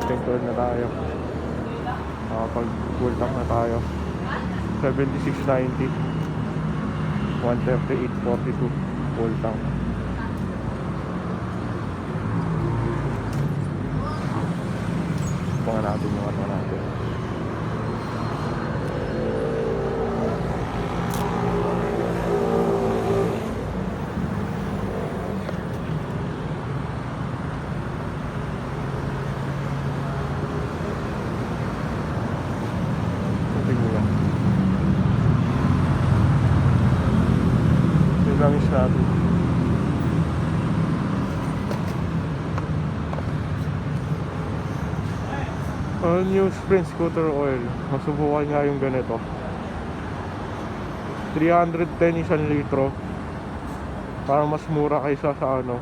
10-12 na tayo. Pag full tank na tayo. 76.90 138.42 full tank. Punga natin yung ano natin. Langis natin. All new Sprint scooter oil. Masubukan nga yung ganito. 310 isang litro. Parang mas mura kaysa sa ano,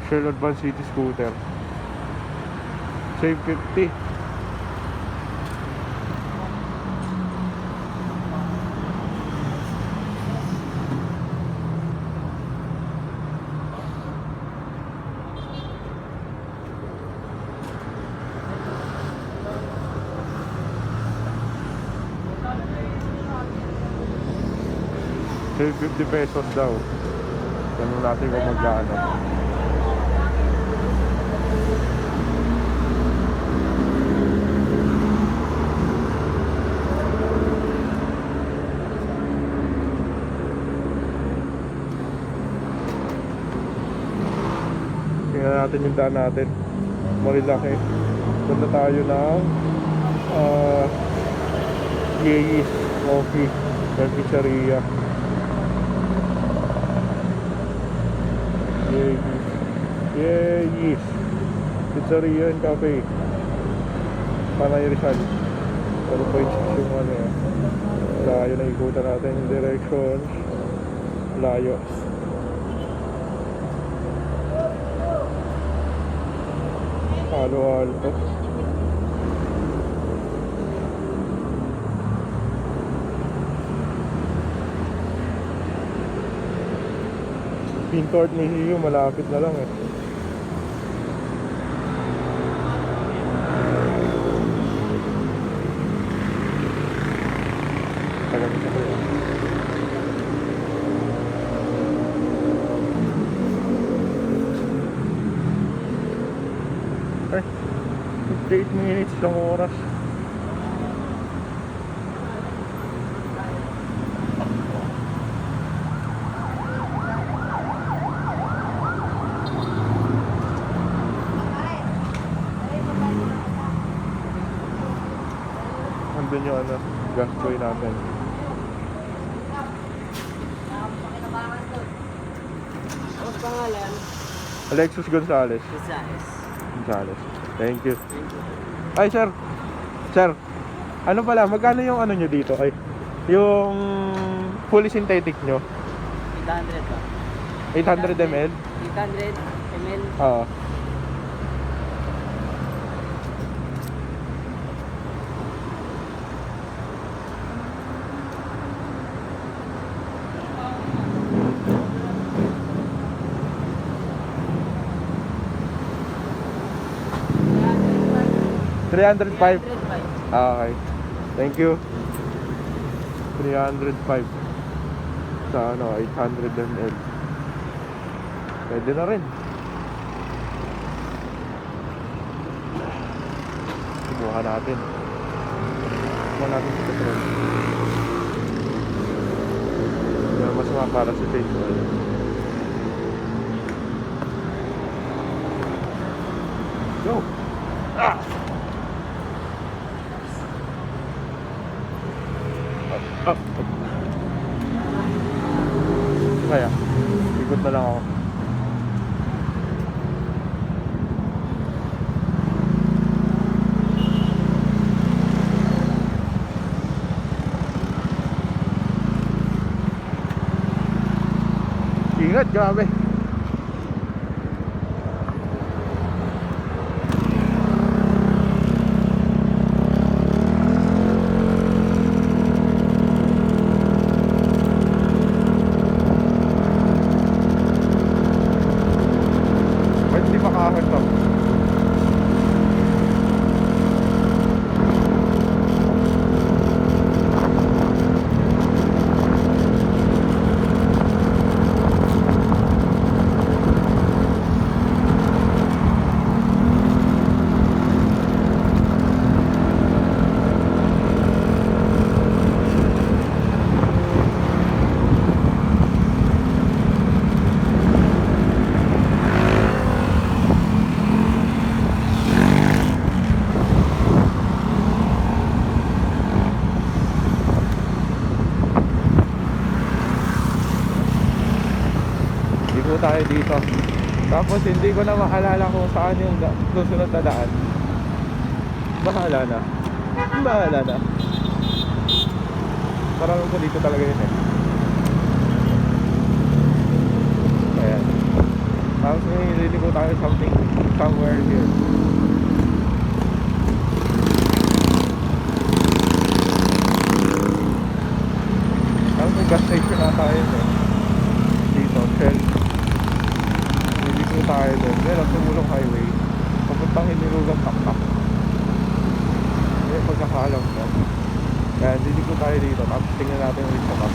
Shell Advanced City Scooter. Save 50. Save 50 pesos daw. Tanong natin kung magkano. Tingnan natin yung daan natin. Marilaki. Punta tayo ng Yee's Coffee and Pizzeria. Yee's Pizzeria and Cafe, Panay Rizal. 4.6 yung ano yan. Layo na ikutan natin yung direction. Layo. Palo Alto. Pincourt Museum, malapit na lang eh. Tagal nito ko yun. Ay, 58 minutes lang oras. Andun yung ano, gasway natin. Ano pangalan? Alexis Gonzalez. Gonzalez. Thank you. Ay sir. Sir. Ano pala, magkano yung ano nyo dito? Ay, yung fully synthetic nyo? 800 ba? 800 ml? 800 ml? Oo. $305. Okay. Thank you. 305 sa ano, 800 ml. Pwede na rin. Kumuha natin. Kumuha natin sa petrol. Hindi na masama para sa change oil. Go! Ah! Up. Kaya, ikot na lang ako. Ingat, grabe. Tapos hindi ko na maalala kung saan yung susunod na daan. Bahala na. Bahala na. Parang ko dito talaga yun eh. Ayan. Tapos may liligo tayo somewhere here. Tapos may gas station na tayo eh. Dito, Shell. Liligo tayo doon. Meron, tumulong highway. Papuntang Hinilugan Taktak. May pagkakalam ko. Kaya liligo tayo dito. Tapos tingnan natin ulit sa map.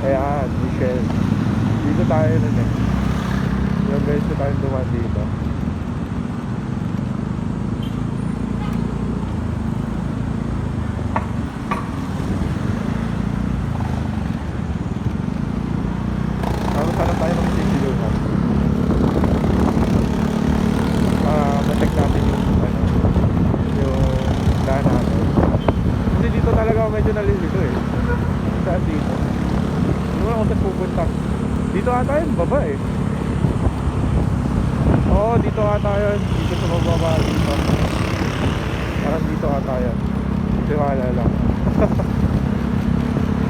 Ayan, Michelle. Dito tayo nun eh. Yung guys ko tayo dumaan dito. Tapos hanap tayo ng sisiluhan. Matek natin yung yung daan natin. Kasi dito talaga medyo nalilito eh. Saan dito? Hindi mo na kung saan pupunta. Dito ata yun, baba eh. Oo, dito ata yun. Dito sa mababa dito. Parang dito ata yun. Hindi ko alala.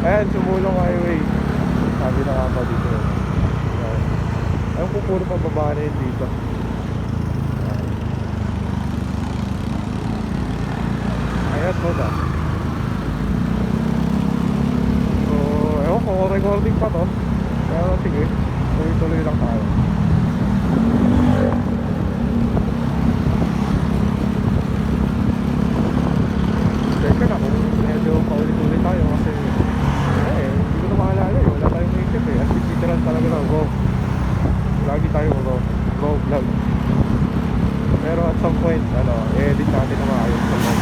Ayan, Sumulong Highway. Sabi na nga pa dito yun. Ayun po, puro pababa na yun dito. Ayan po na. So, ewan ko, recording pa to. Kaya sige, tuloy-tuloy lang tayo. Teka na kung medyo paulit-ulit tayo kasi hindi ko na maalala eh. Wala tayong naisip eh. At literal talaga na go. Lagi tayo go vlog. Pero at some point, edit natin na maayos sa vlog.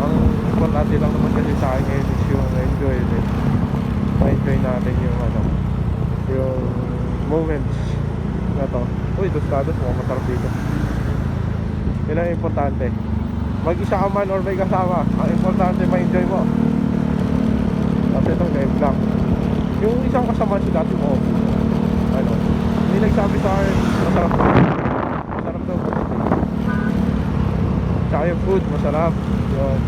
Ang importante lang naman kasi sa akin ngayon is yung enjoy it. Ma-enjoy natin yung yung moments na to. Uy, tostados mo, masarap dito. Yun ang importante. Mag-isa ka man or may kasama, ang importante ma-enjoy mo. Kasi itong game lang. Yung isang kasama si dati mo, may nagsabi sa akin, masarap daw. Tsaka yung food, masarap. Yun.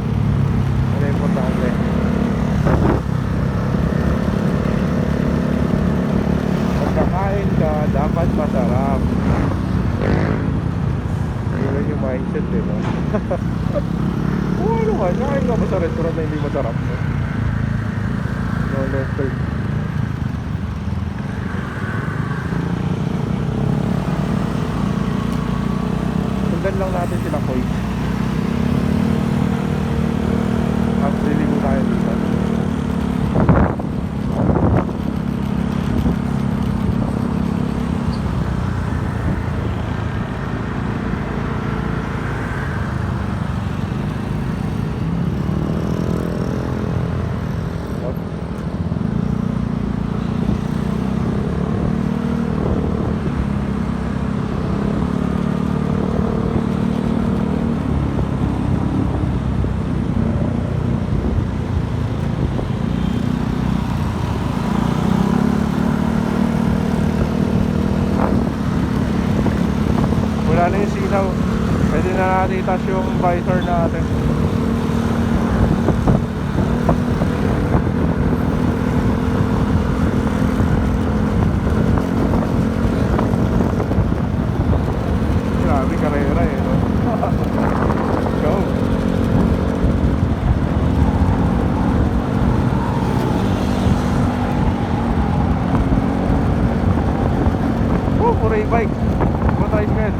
Yun ang importante. Pagkakain ka, dapat masarap. Yun yung mindset, diba? Kung kain ka ba sa restaurant na hindi masarap? No, level. Sundan lang natin sila, Koy. At liligo tayo dito. Wala na yung sigaw. Pwede na natin itas yung visor natin. Grabe karera eh, no? Go! Oh, puro e-bike. Motorcycle.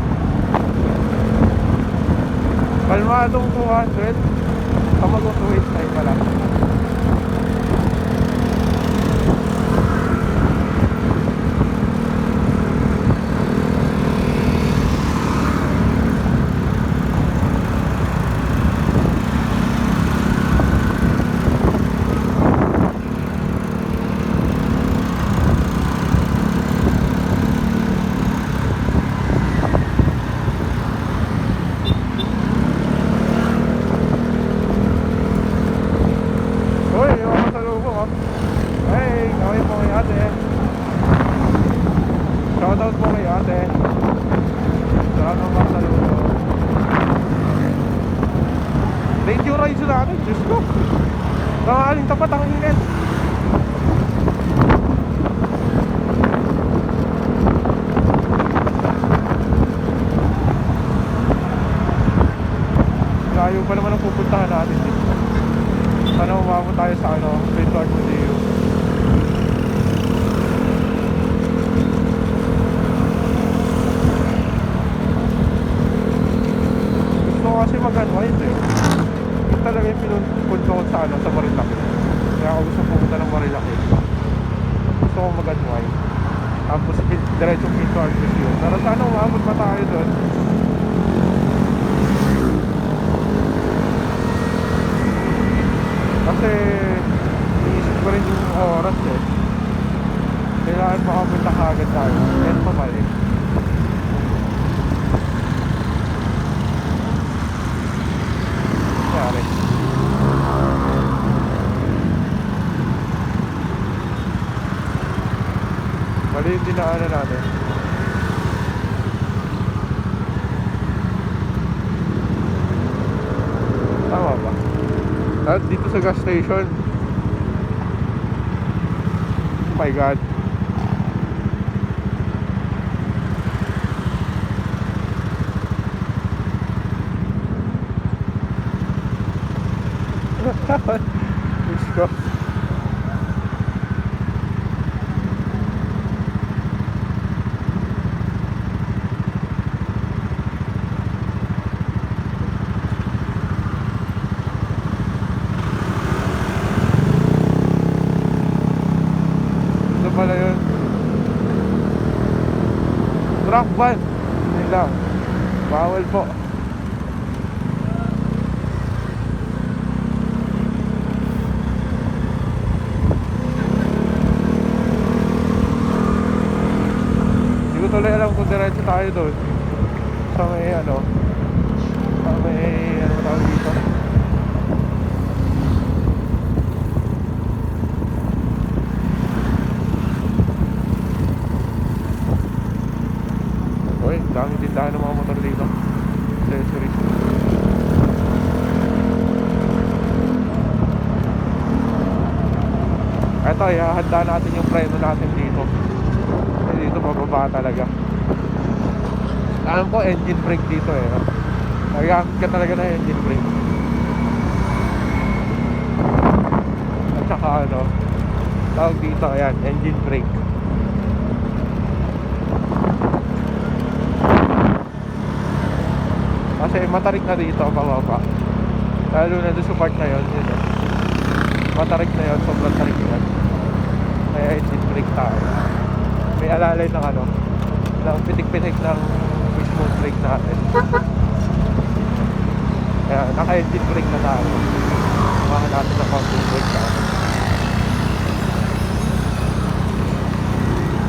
Kalmadong 200. Kamagong 289 pala. Shoutout po kay ate. Sarap ng masaluto. Thank you rides natin, Diyos ko. Nangaling tapat ang init. Layo pa naman ang pupuntahan natin dito. Sana umabot tayo sa Prince Museum. Gusto ko kasi mag-unwind eh. Ito talaga yung pinupunto ko sa Marilaki. Kaya ako gusto pumunta ng Marilaki. Gusto ko mag-unwind. Tapos diretsong Prince Museum. Pero sana umabot pa tayo doon. Kasi iisip ko rin yung oras eh. Kailangan makapunta kaagad tayo. Kaya pabalik. Kaya mali yung dinaanan natin. Tama ba? At dito sa gas station. Oh my god. Let's go. Pala yun. Truck van. Yun lang. Bawal po. Hindi ko tuloy alam kung diretso tayo doon. Sa may sa may tawag dito. Uy, daming tindahan ng mga motor dito. Accessories. Eto, ihahanda natin yung preno natin dito. Kasi dito mababa talaga. Alam ko engine brake dito eh. Nagamit ka talaga na engine brake. At saka tawag dito, ayan, engine brake. Kasi matarik na dito pababa. Lalo na doon sa part na yun, matarik na yun, sobrang tarik yan. Kaya engine brake tayo. May alalay ng ng pitik-pitik ng smooth brake natin. Kaya naka-engine brake na tayo. Makahan natin ng counting brake natin.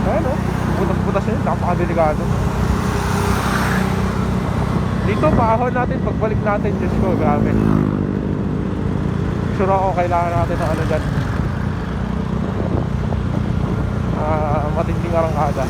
Ayan butas-butas yun, napakadelikado. Dito paahon natin pagbalik natin, Diyos ko, gamit. Sure ako kailangan natin ng dyan. Matinding arangkada.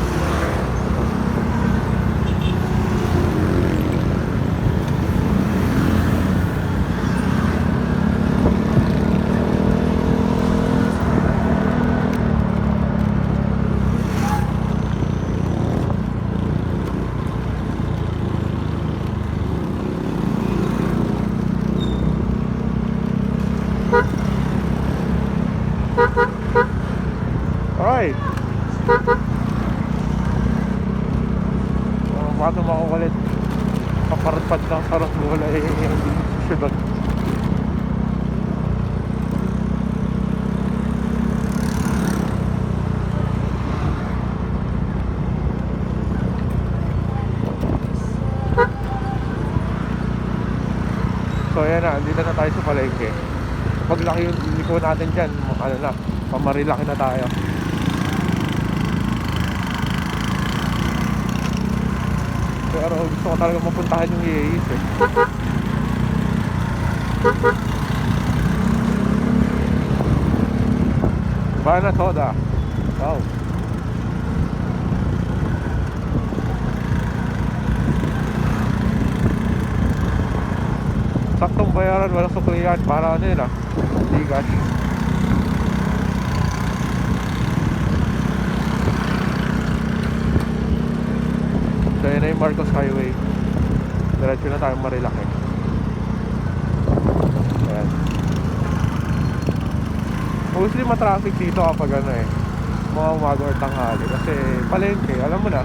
Alright. Bakit makukulit? Kaparapad ng sarang bola hindi susunod. So ayan na, dito na tayo sa palengke. Paglaki yung liko natin dyan, pamarilaki na tayo. Pero gusto ko talaga mapuntahan yung Yeis eh. Bana soda. Wow. bayaran, walang suklihan. Para ano yun bigat. So yun na yung Marcos Highway. Diretso na tayo Marilaki. Ayan. Mostly matraffic dito kapag mga umaga or tanghali. Kasi palengke, alam mo na,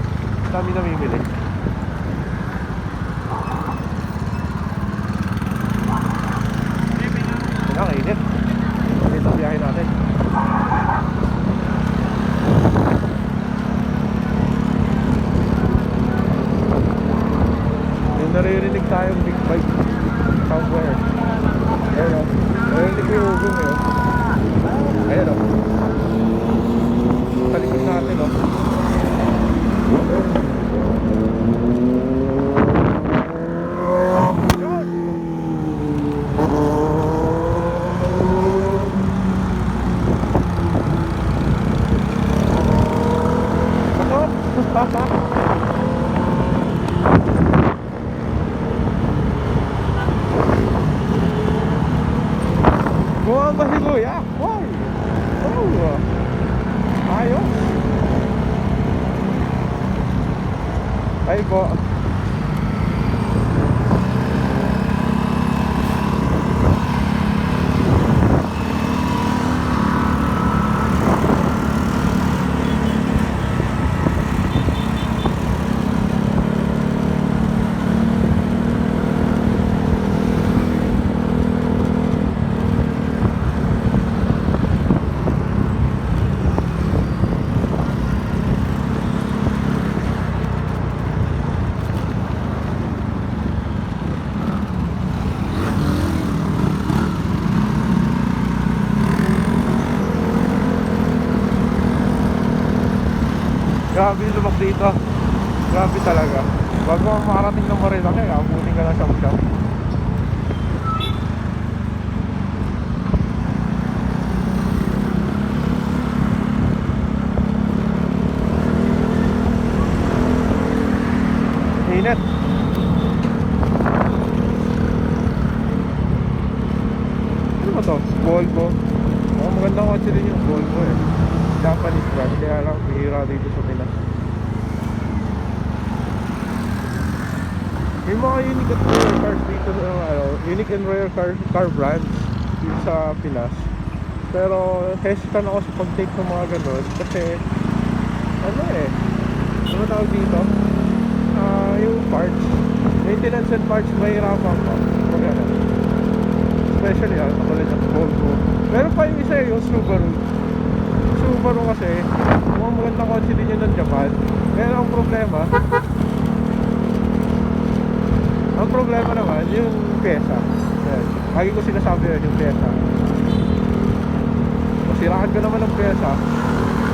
dami namimili. Yun ang init. Ito ang biyahe natin. Yung naririnig tayong big bike somewhere. Ayan o. Naririnig ko yung ugong Ayan o. Sa likod natin o. Buwan ba si Kuya? Wow! Oh! Ayos! Ay po! Grabe yung lumag dito. Grabe talaga. Bago makarating ng Marilaki, abutin ka ng shop-shop. Init. Ano ba to? Volvo. Magandang kotse din yung Volvo Japanese brand, kaya lang bihira dito sa Pinas. May mga unique at rare cars dito unique and rare car brands dito sa Pinas. Pero hesitant ako sa pag-take ng mga ganun kasi ano tawag dito? Yung parts, maintenance and parts, mahirapan pa. Especially katulad ng Volvo. Meron pa yung isa yung Subaru kasi mga magandang kotse din yun ng Japan. Pero ang problema naman yung pyesa. Lagi ko sinasabi yun, yung pyesa. Masiraan ka naman ng pyesa,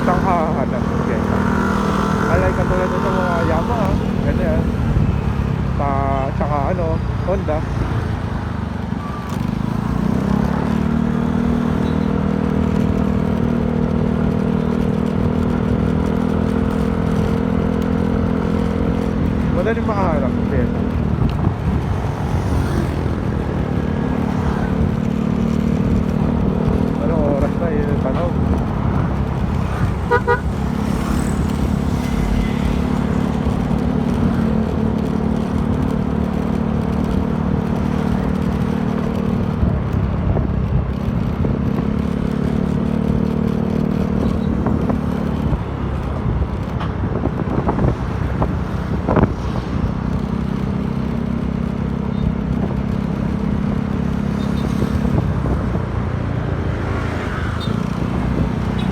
saan ka hahanap ng pyesa. Alay katulad sa mga Yamaha, ganyan, tsaka Honda. Madaling makaharap ng pyesa. Anong oras na yun ang tanong?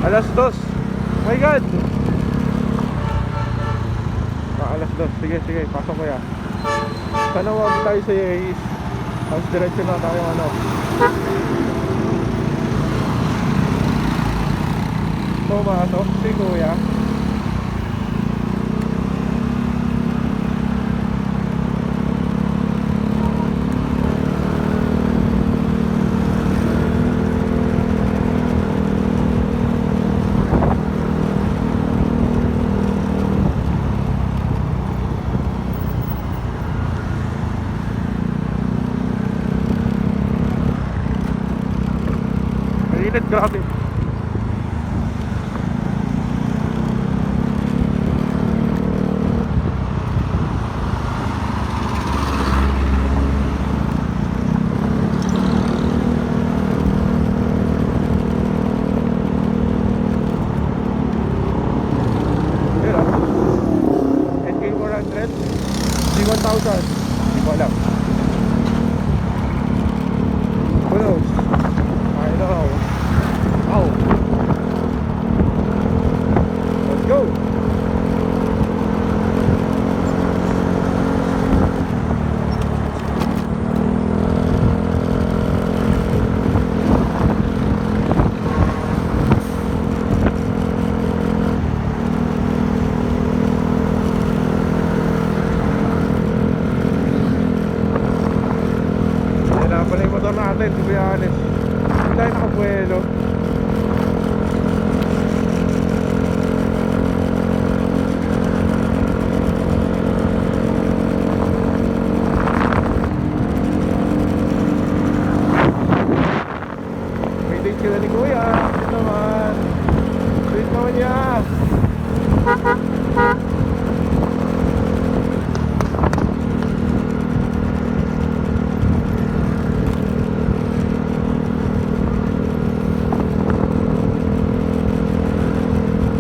Alas 2. Oh my God. Alas 2. Sige, pasok ko yan. Sana wag tayo sa Yays. Tapos diretso na tayo pumasok si Kuya.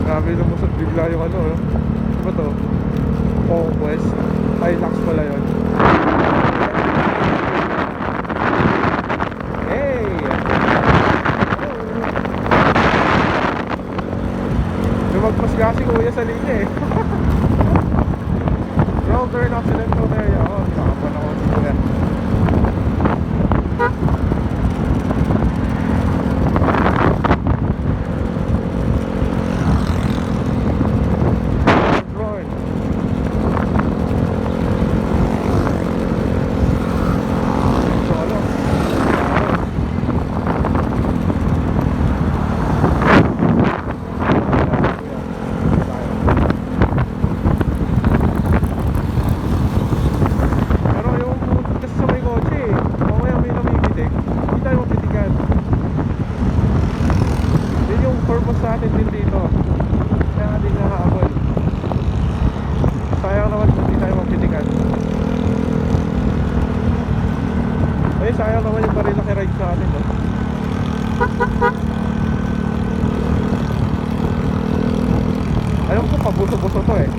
Grabe, lumusot bigla yung ano, no? Ano ba to? Conquest. Hilux pala yun. Hey! Lumagpas kasi kuya sa linya eh. Wrong turn accident zone area. Oh, nakapan ako dito na. Sayang naman yung Marilaki ride sa atin, no? Alam ko, pabuso-buso to eh.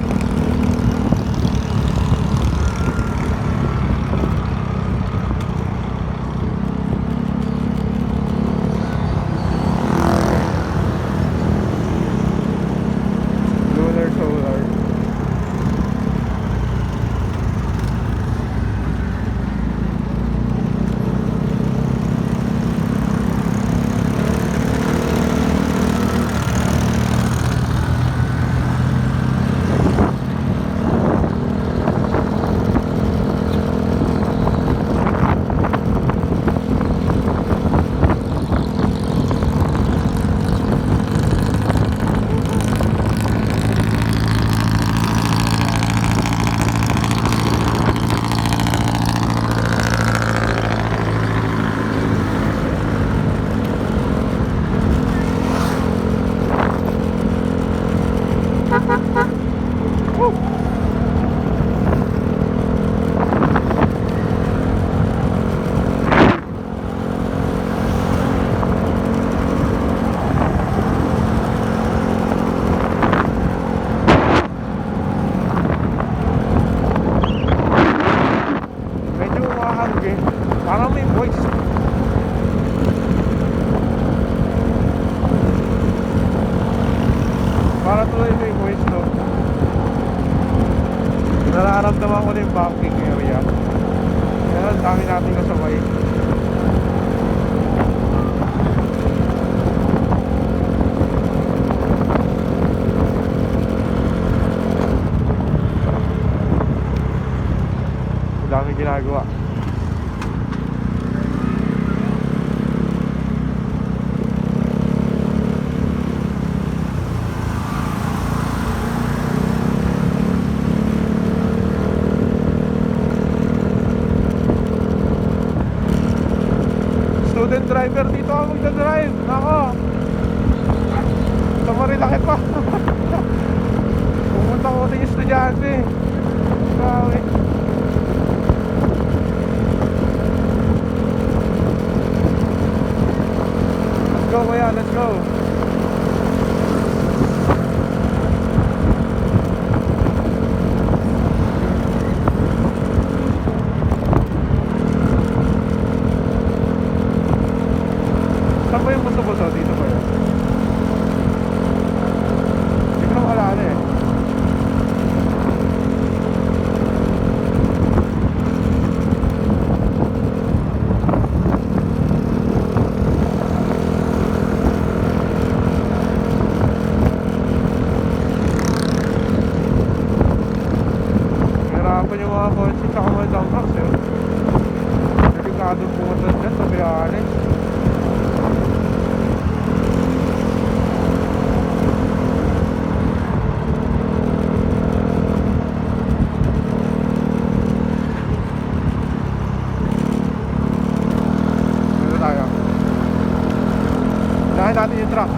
Lunar solar. Parang may voice. Para tuloy may voice, no? Nararamdaman ko na yung banking area. Kaya ang dami natin kasabay. Ang dami ginagawa. Student driver dito ako magdadrive. Ako sa Marilaki pa. Pumunta ko ng estudyante. Grabe. Let's go kuya, let's go. Saan ba yung buso-buso? Dito ba yun? Hindi ko na maalala eh. Hirapan yung mga kotse sa mga dump trucks eh. Delikado pumunta dyan sa Bianes. Unahin natin yung truck.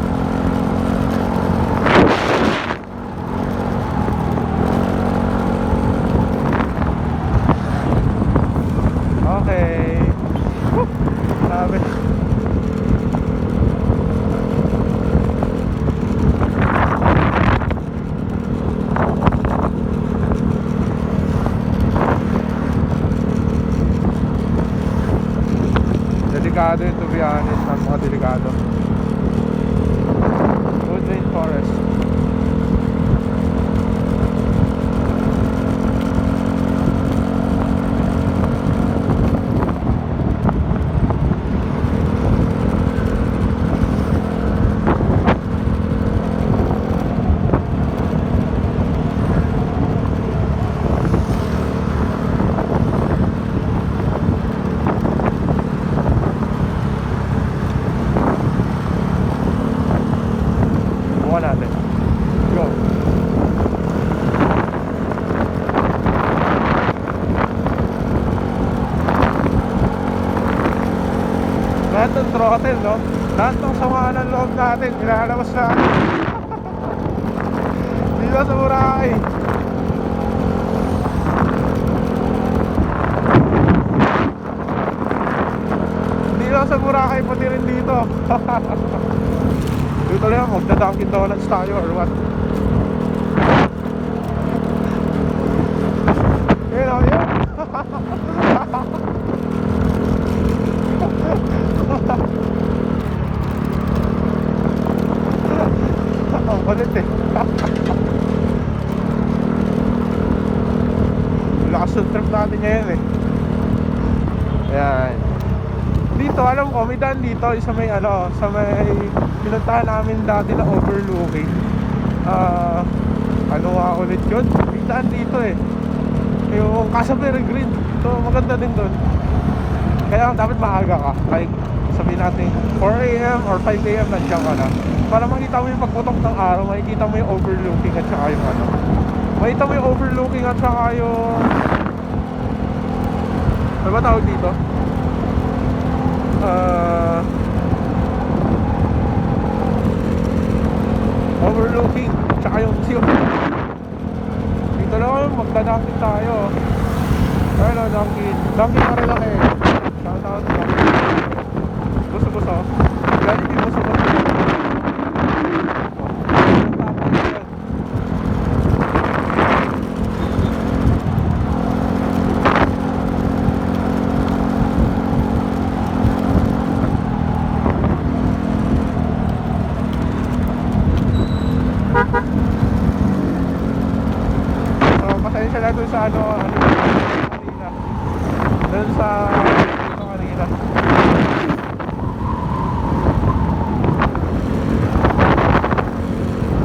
Magallanes, napakadelikado. Woodland Forest. Bukan natin. Go. Lahat ng throttle, no? Lahat ng samaan ng loob natin, nilalabas natin. Dito sa Boracay. Hindi lang sa Boracay, pati rin dito. Dito lang, magda-Dunkin Donuts tayo or what? Yun o, yun. Ang kulit eh. Lakas yung trip natin ngayon eh. Ayan. Dito, alam ko, may daan dito sa may ano, sa may pinuntahan namin dati na overlooking. Ano nga ulit yun? May daan dito eh. Yung Casa Peregrine. So, maganda din doon. Kaya dapat maaga ka. Like, sabihin natin 4 AM or 5 AM nandiyan ka na. Para makita mo yung pagputok ng araw, makikita mo yung overlooking at saka yung ano. Makita mo yung overlooking at saka yung... Ano ba tawag dito? Overlooking tsaka yung seal. Dito lang magdadakit tayo. Hello Dunkin. Dunkin pa rin lang eh. Shout out Dunkin. Gusto Jollibee gusto pasensya na dun sa ano kanina. Dun sa dito kanina.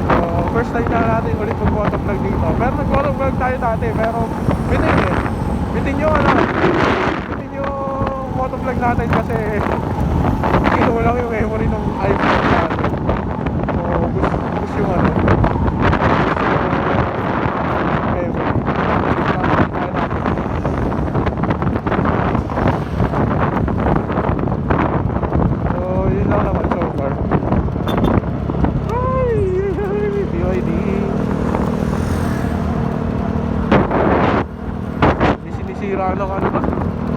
So, first time na natin ulit mag-motovlog dito. Pero nag-motovlog tayo dati, pero bitin eh. Bitin yung ano, bitin yung motovlog natin kasi kinulang yung memory ng iPhone natin. So, gusto yung ano, ng ano ba?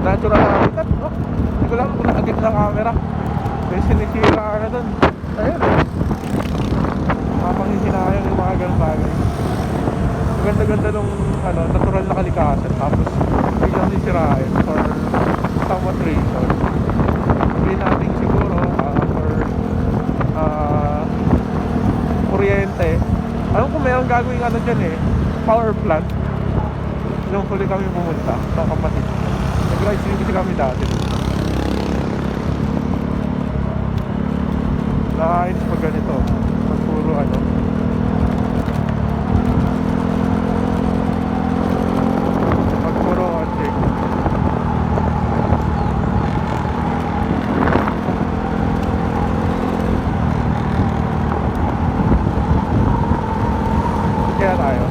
Natural habitat, no? Hindi ko lang kung nakagit na camera. May sinisira na dun. Ayun. Mapanghihinayang yung mga ganun bagay. Maganda-ganda nung ano, natural na kalikasan. Tapos biglang sisirain for somewhat reason. Sabihin natin siguro for kuryente. Alam ko mayroong gagawin ano dyan eh, power plant. Nung huli kami pumunta sa kapatid, nag-ride kasi kami dati. Nakakainis pag ganito, pag puro ano, pag puro konti. Kaya tayo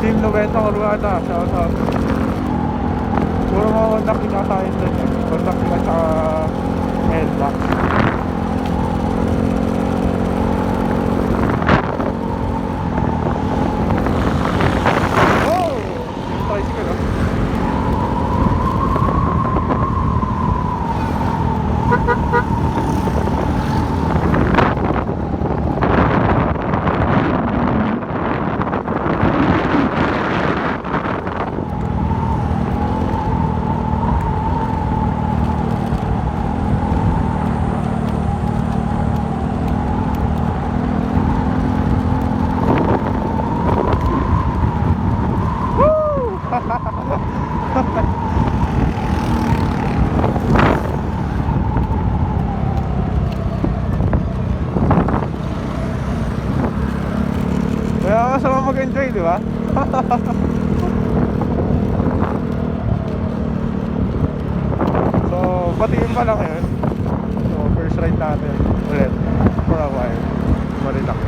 Team 90 Orwada, shout out. Puro mga contact kita tayo dun eh. Contact kita sa L-Box. Oh! Yung tricycle oh. Kaya kasama mag-enjoy, di ba? So, batiin pa lang yun. So, first ride natin ulit for a while. Marilax.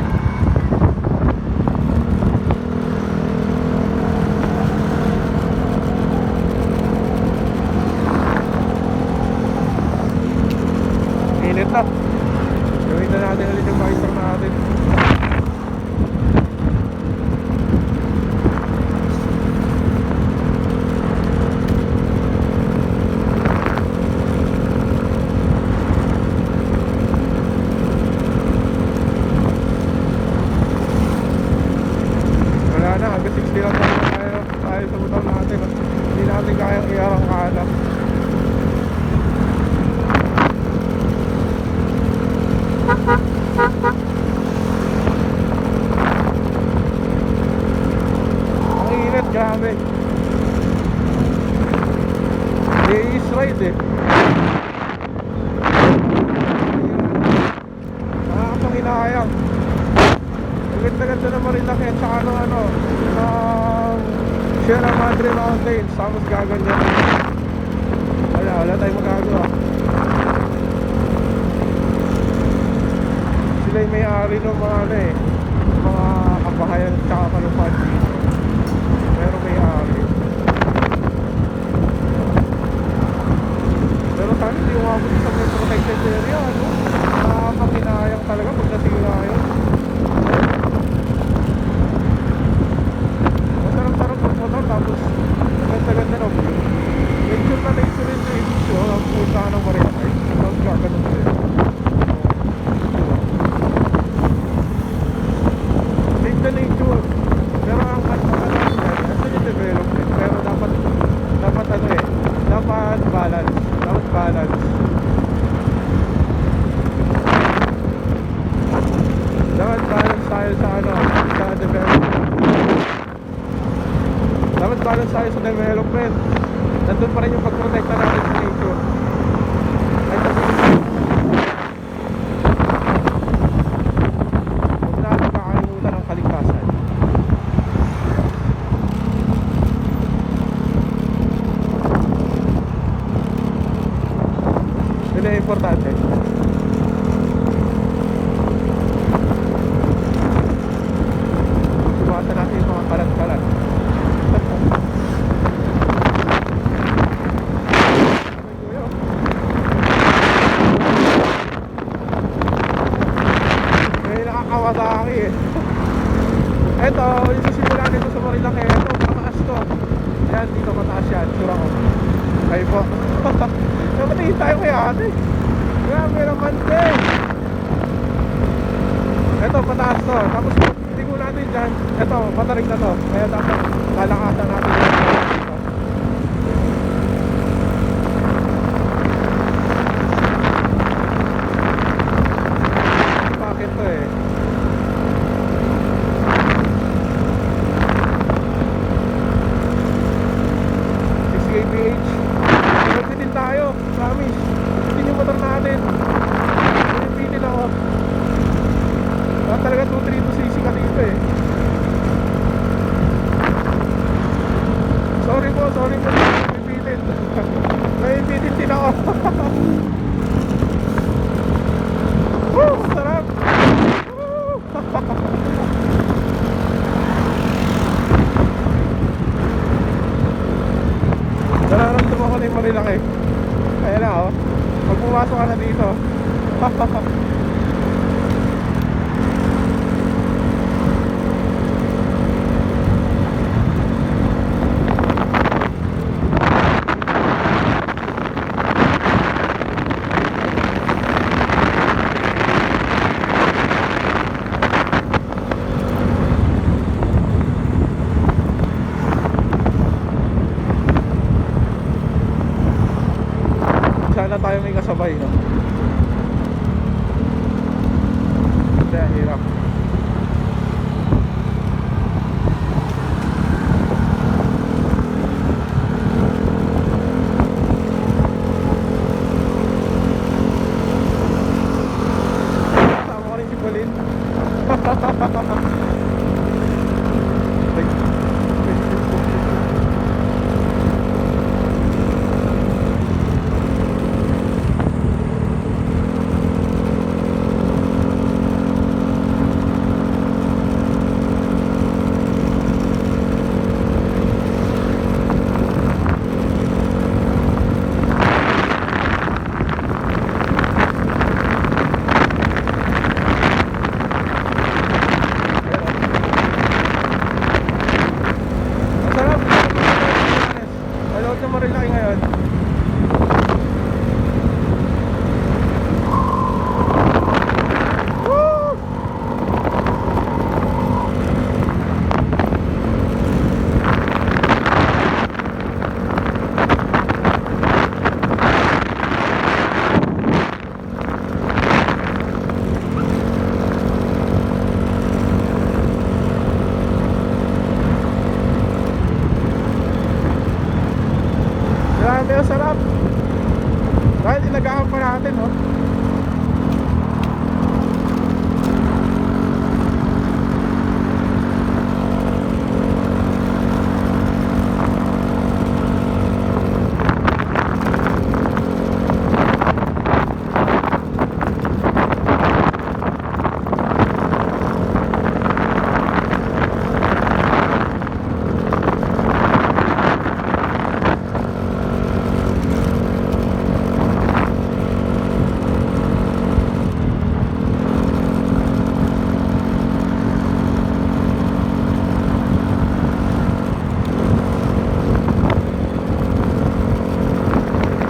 Init na. Gawin na natin ulit yung visor natin. Wala na, hanggang 60 lang tayo sa motor natin. Hindi natin kayang iarangkada. Ang init, grabe. Days ride eh. Nakakapang hinahayang. Ang ganda-ganda na Marilaki at saka ng Sierra Madre Mountains. Tapos gaganyan. Wala tayong magagawa. Sila yung may-ari ng mga mga kabahayan at saka kalupad dito. Pero may-ari. Pero sana hindi umabot sa may protected area, ano? Nakakapakinayang talaga pag nasira yun. Masarap-sarap magmotor tapos ganda-ganda na view. Nature na nature rin yung edisyo ang punta ng Marilaki. Tapos gaganon din. Take the nature. Pero ang yung development. Pero dapat dapat balance. Dapat balance. Dapat balance tayo sa sa development. Dapat balance tayo sa development. Nandun pa rin yung pagprotekta natin sa nature. Ay huwag natin makakalimutan ang kaligtasan. Yun ang importante. Sumasan natin yung mga kalat-kalat. May nakakawasaki eh. Eto, yung susimula nito sa Marilaki. Eto, mataas to. Yan, dito mataas yan. Sura ko. Ay po. Napatingin tayo kay ate. Grabe naman din. Eto, pataas to. Tapos hindi ko natin dyan. Eto, patarik na to. Kaya dapat lalakasan natin yan. Bakit to eh? 60 kph. Pinagpitin tayo. Promise. Pitin yung motor natin. Pinagpitin ako. Talaga 232cc ka dito eh. Sorry po napipitin. Napipitin din ako. Woo! Sarap! Woo! Nararamdaman ko na yung Marilaki. Kaya na oh. Pag pumasok ka na dito. Sana tayo may kasabay, no? Kaya hirap. Ay, sarap. Dahil ilagahan pa natin, no?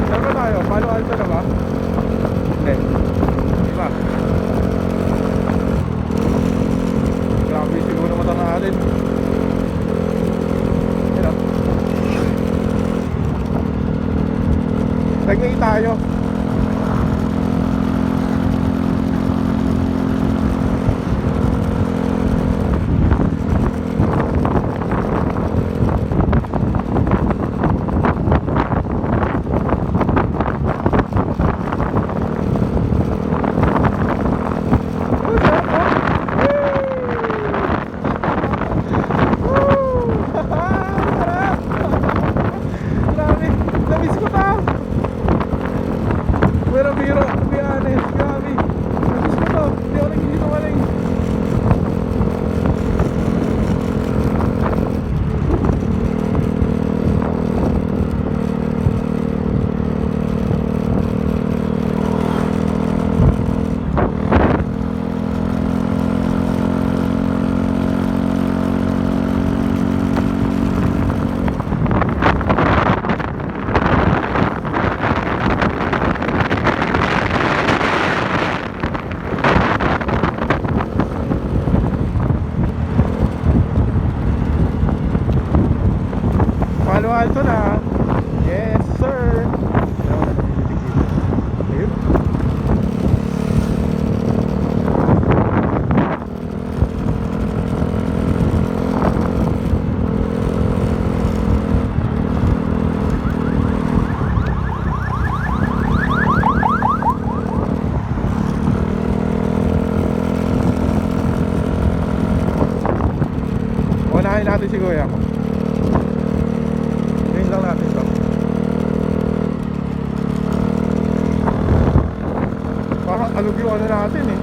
Saan ba tayo? Palo Alto na ba? Hindi. Diba? Grabe siguro mata natin. Yun o. Tagay tayo. Pero biro, to be honest, grabe. Namiss ko to, hindi ako nagsisinungaling. Palo Alto na. Yes, sir. Ayun. Unahin natin si Kuya. Ngayon lang natin to. Parang alog yung ano natin eh.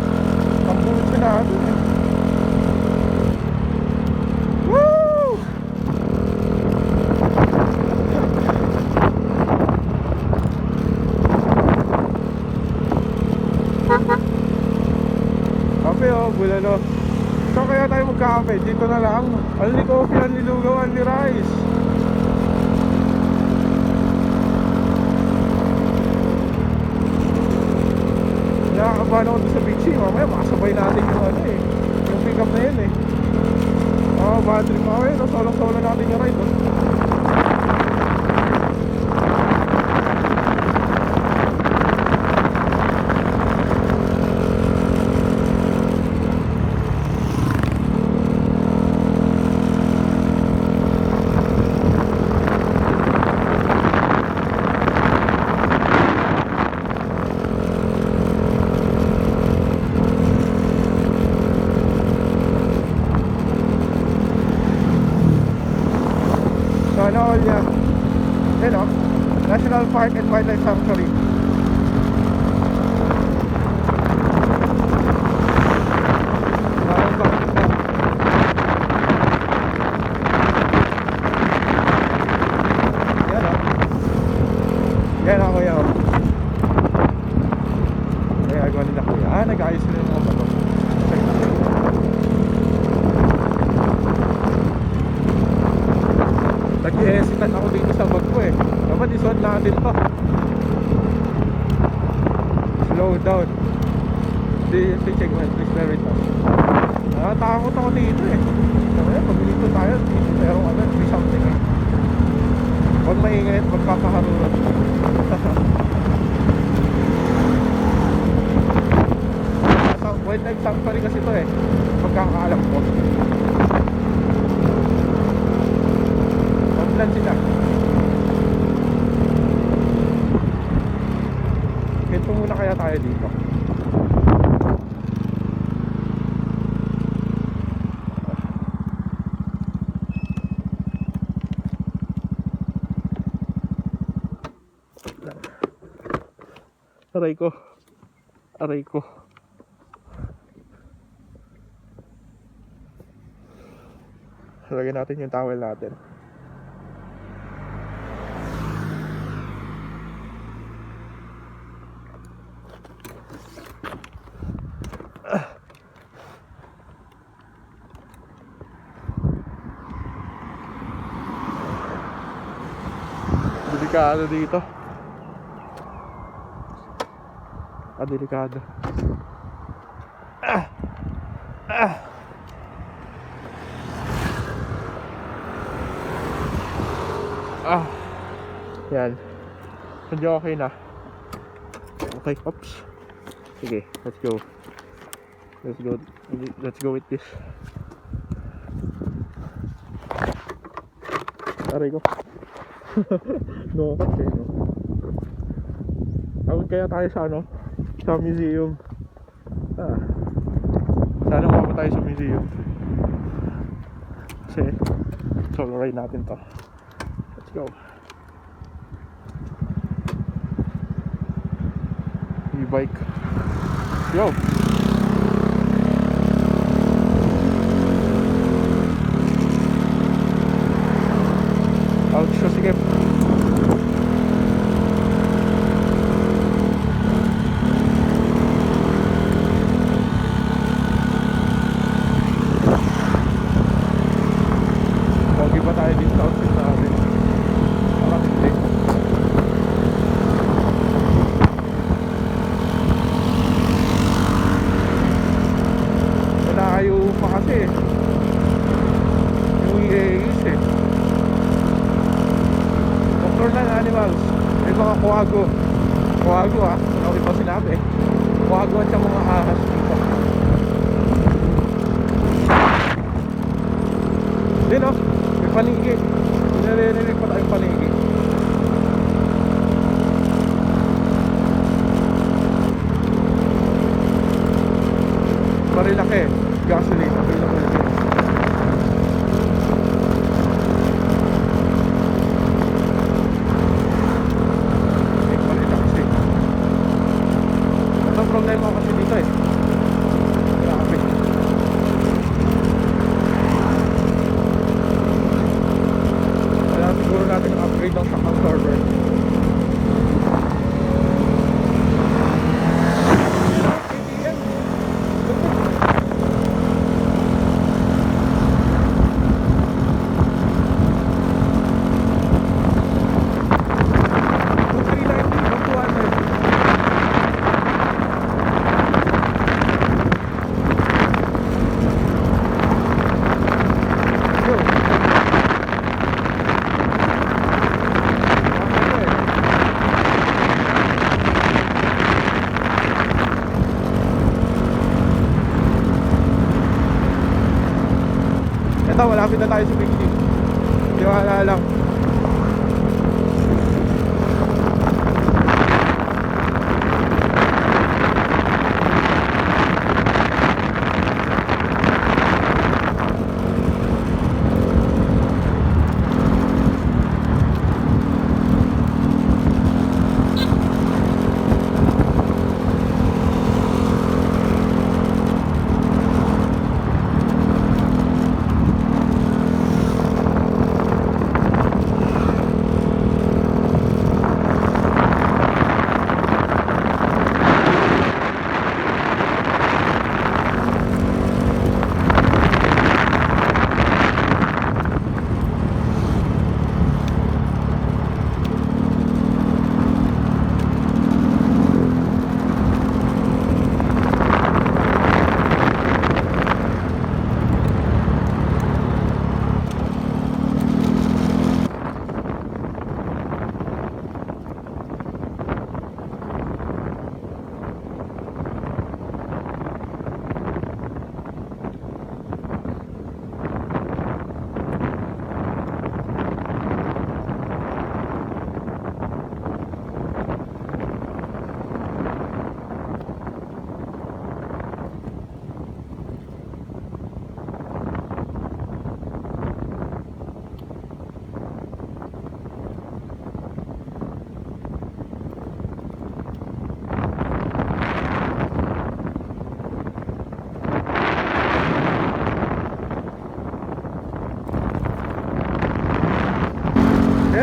Ang bulit na natin eh. Woo! Kape oh, bulalo. So kaya tayo magkakape, dito na lang. Only coffee, only lugaw, only rice. Nakakabahan ako doon sa Big C. Mamaya makasabay natin yung ano eh, yung pick up na yun eh. Bad trip. Okay, no, solong-solo natin yung ride, no? Ano yan? Yan o, National Park and Wildlife Sanctuary. Yan o. Yan o kuya o. Kaya agawa nila kuya. Nag-ayos nila yung mga bato. Nag-hesitate ako dito sa bag ko eh. Dapat isuot natin to. Slow down. Di check mo, please bear with us. Nakatakot ako dito eh. Kaya pag dito tayo, pero ano, may something eh. Huwag maingay at magpapaharurot. Wildlife sanctuary kasi to eh. Pagkakaalam ko. Plan sila. tayo dito. Aray ko. Aray ko. Lagyan natin yung towel natin. Delikado dito. Delikado. Yan. Medyo okay na. Okay, oops. Sige, let's go. Let's go with this. Aray ko. No, kasi no. Awag kaya tayo sa ano? Sa museum. Sana makapunta tayo sa museum. Kasi solo ride natin to. Let's go. E-bike. Yo. Ouch, so sige. Pogi pa tayo dito sa outfit natin. Parang hindi. Nakayo pa kasi yung EAs eh. Nocturnal animals. May mga kuwago. Kuwago ah. Ano ito sinabi eh. Kuwago at mga ahas dito. Din oh. May panigi. Narinig pa tayong panigi. Marilaki. Gasoline. Available din. Problema kasi dito eh. Grabe. Kaya siguro natin ang upgrade ng sakang server. Ito, malapit na tayo sa 50. Tiwala lang.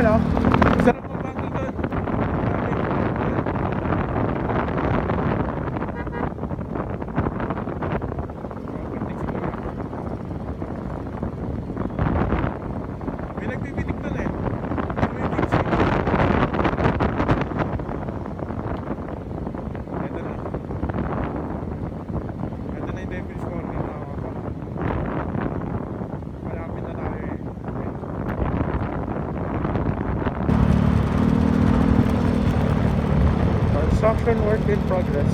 Ayun o. Sarap mo bangko doon. May nagbibitik doon eh. Tumitig siya. Ito na. Ito na yung Devil's Corner na ako pa. Malapit na tayo eh. Construction work in progress.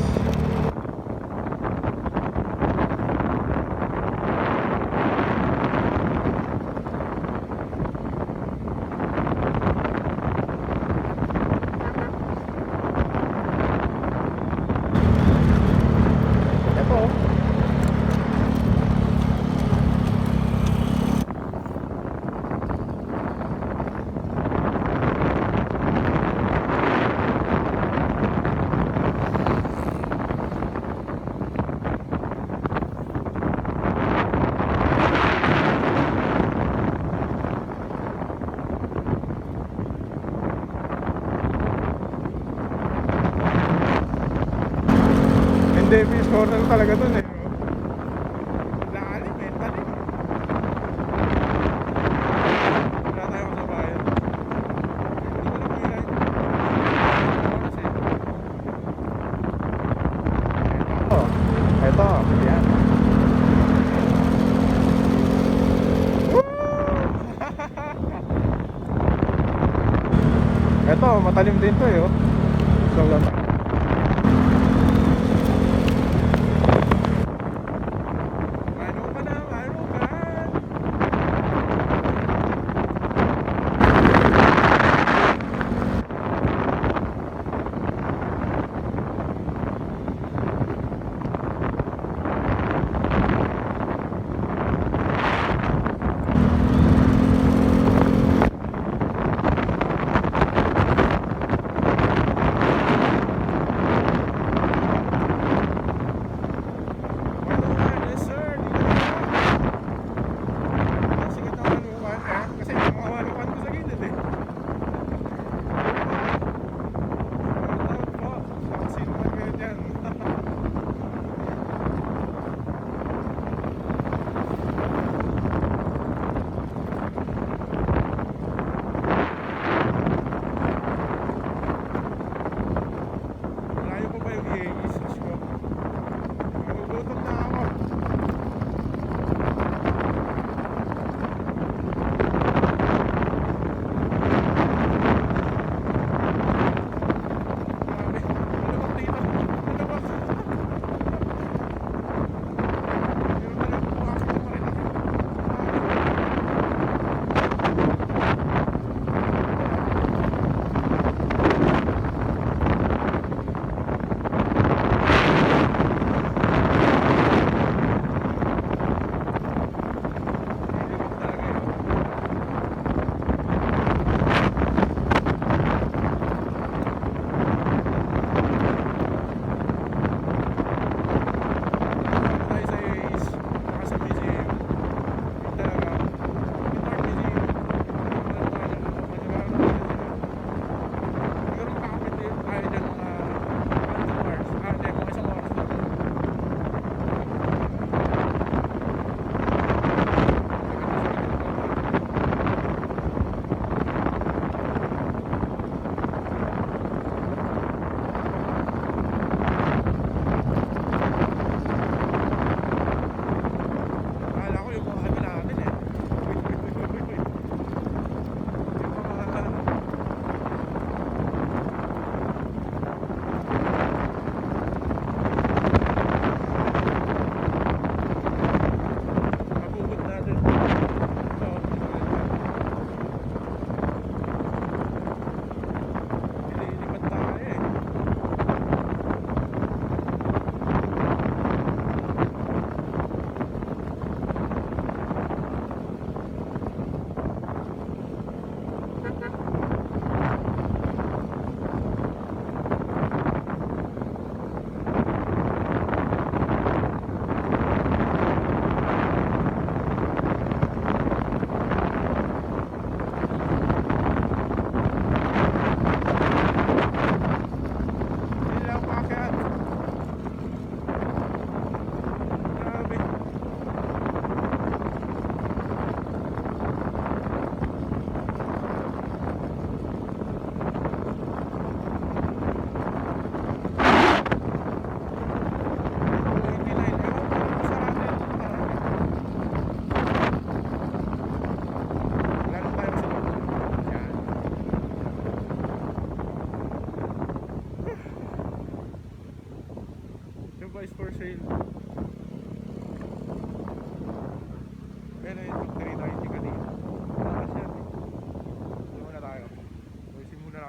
Ito. Davis corner talaga dun eh. Lalim eh, talim. Wala tayo kasabayan. Hindi ko lang may right. Oras eh. Ito, yan. Ito, matalim din to eh oh. So lang.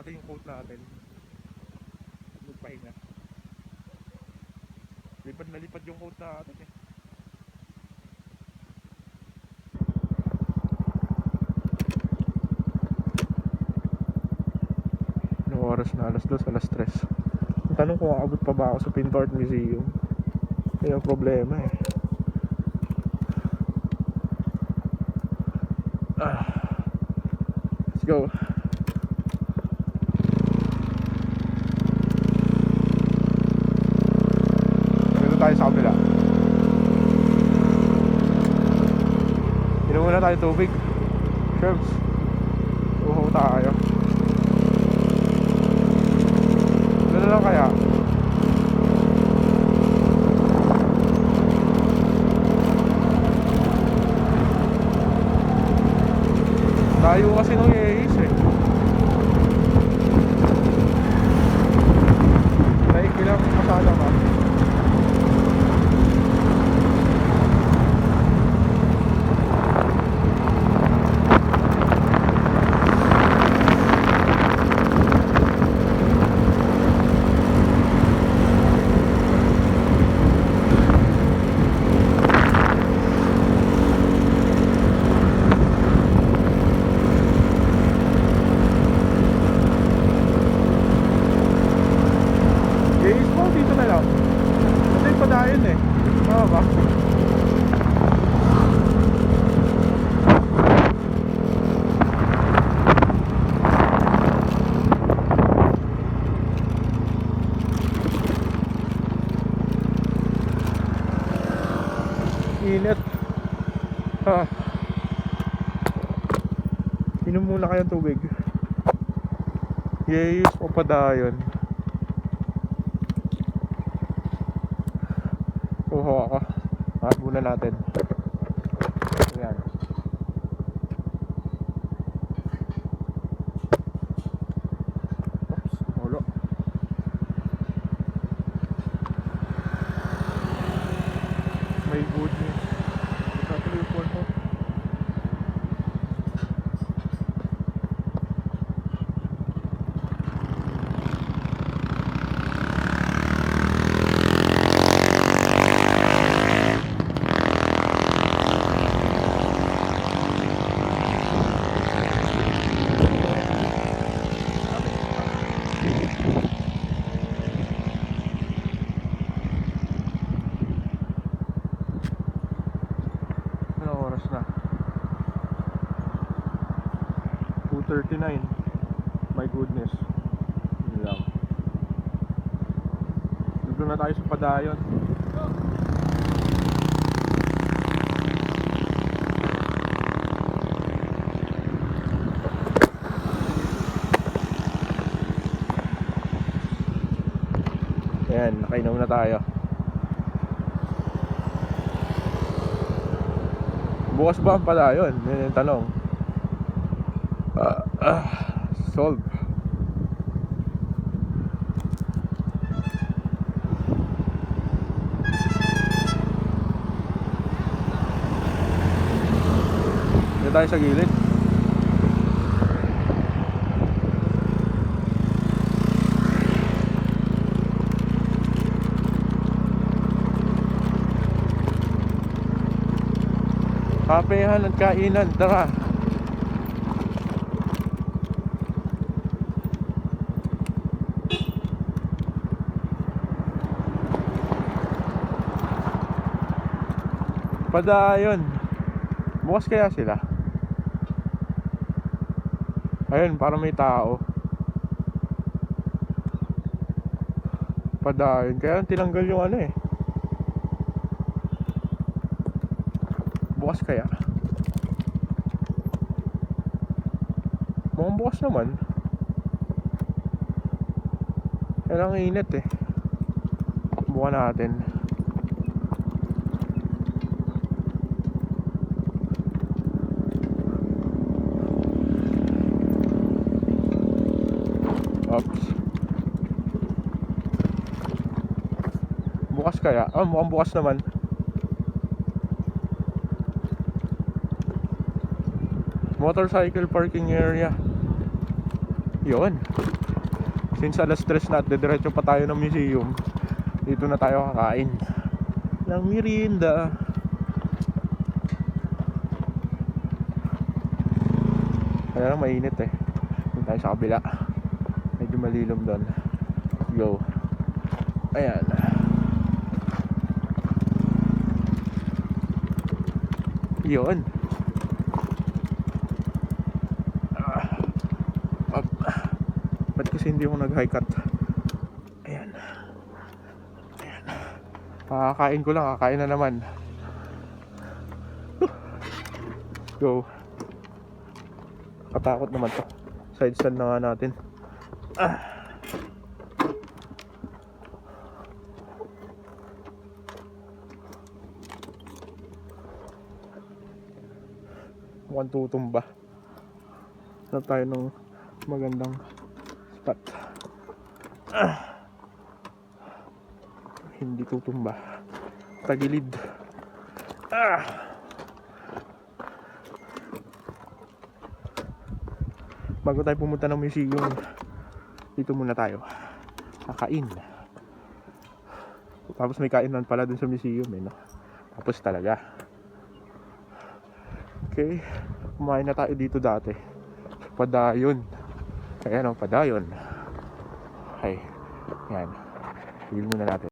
natin yung coat natin. Magpahinga. Lipad na lipad yung coat natin eh. Anong oras na? Alas 2, alas 3. Ang tanong kung aabot pa ba ako sa Pinto Art Museum. Yan ang problema eh. Let's go. Dito tayo sa kabila. Inom muna tayo tubig. Shrubs. Uhaw tayo. Ano na lang kaya? Tayo kasi nung iis eh. Naik bilang kasala ka. Dito na lang. Ito yung padayon eh. Tama ba? Init. Inom muna kayong tubig. Yes, o padayon. Uho ako. At muna natin. Ayan. Oops, ulo. May good news. Ito sa telefon ko. Anong oras na? 2:39. My goodness. Yun lang. Dito na tayo sa padayon. Ayan, nakainom na tayo. Bukas ba ang padayon? Yan yung tanong. Solve. Dito tayo sa gilid. Kapehan at kainan, tara. Padayon. Bukas kaya sila? Ayun, para may tao. Padayon. Kaya tinanggal yung ano eh. Bukas kaya? Mukhang bukas naman. Yan ang init eh. Bukan natin. Oops. Bukas kaya? Mukhang bukas naman. Motorcycle parking area. Yun. Since alas 3 na at diretso pa tayo ng museum, dito na tayo kakain ng merienda. Kaya lang mainit eh. Doon tayo sa kabila. Medyo malilom doon. Let's go. Ayan. Yun. Ba't kasi hindi ako nag-high cut? Ayan. Ayan. Kakain ko lang. Kakain na naman. Go. Katakot naman to. Side stand na nga natin. Mukhang tutumba. Hanap tayo ng magandang spot. Hindi tutumba. Tagilid. Bago tayo pumunta ng museum, dito muna tayo kakain. Tapos may kainan pala dun sa museum eh, no? Tapos talaga. Okay, kumain na tayo dito dati. Padayon. Ayan o, Padayon. Okay, yan. Tigil muna natin.